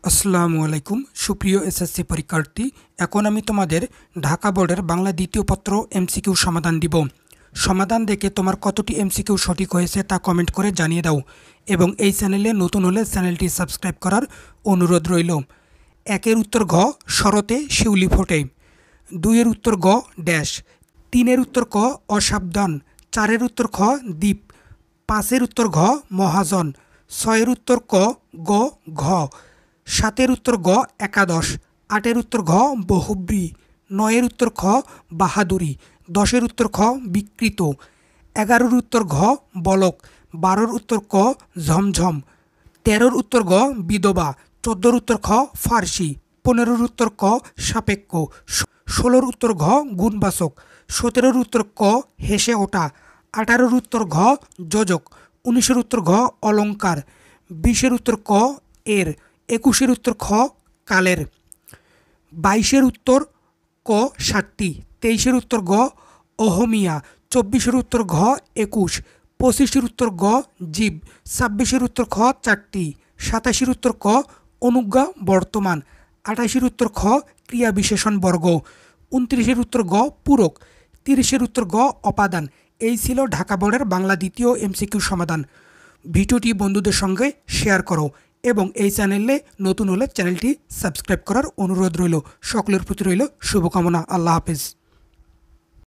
আসসালামু আলাইকুম সুপ্রিয় এসএসসি পরীক্ষার্থী, এখন আমি তোমাদের ঢাকা বোর্ডের বাংলা দ্বিতীয় পত্র এমসিকিউ সমাধান দিব। সমাধান দেখে তোমার কতটি এমসিকিউ সঠিক হয়েছে তা কমেন্ট করে জানিয়ে দাও এবং এই চ্যানেলে নতুন হলে চ্যানেলটি সাবস্ক্রাইব করার অনুরোধ রইল। একের উত্তর ঘ, শরতে শিউলি ফোটে। দুইয়ের উত্তর গ ড্যাশ। তিনের উত্তর ক অসাবধান। চারের উত্তর খ দ্বীপ। পাঁচের উত্তর ঘ মহাজন। ছয়ের উত্তর ক গ ঘ। সাতের উত্তর গ একাদশ। আটের উত্তর ঘ বহুব্রী। নয়ের উত্তর খ বাহাদুরি। দশের উত্তর খ বিকৃত। এগারোর উত্তর ঘ বলক। বারোর উত্তর ক ঝমঝম। তেরোর উত্তর গ বিধবা। চোদ্দোর উত্তর খ ফার্সি। পনেরোর উত্তর ক সাপেক্ষ। ষোলোর উত্তর ঘ গুণবাচক। সতেরোর উত্তর ক হেসে ওঠা। আঠারোর উত্তর ঘ যোজক। উনিশের উত্তর ঘ অলঙ্কার। বিশের উত্তর ক এর। একুশের উত্তর খ কালের। বাইশের উত্তর ক ষাটটি। তেইশের উত্তর গ অহমিয়া। চব্বিশের উত্তর ঘ একুশ। পঁচিশের উত্তর গ জীব। ছাব্বিশের উত্তর খ চারটি। সাতাশের উত্তর ক অনুজ্ঞা বর্তমান। আঠাশের উত্তর খ ক্রিয়া বিশেষণ বর্গ। 29-এর উত্তর গ পূরক। 30-এর উত্তর গ অপাদান। এই ছিল ঢাকা বোর্ডের বাংলা দ্বিতীয় এমসিকিউ সমাধান। ভিডিওটি বন্ধুদের সঙ্গে শেয়ার করো এবং এই চ্যানেলে নতুন হলে চ্যানেলটি সাবস্ক্রাইব করার অনুরোধ রইল। সকলের প্রতি রইল শুভকামনা। আল্লাহ হাফেজ।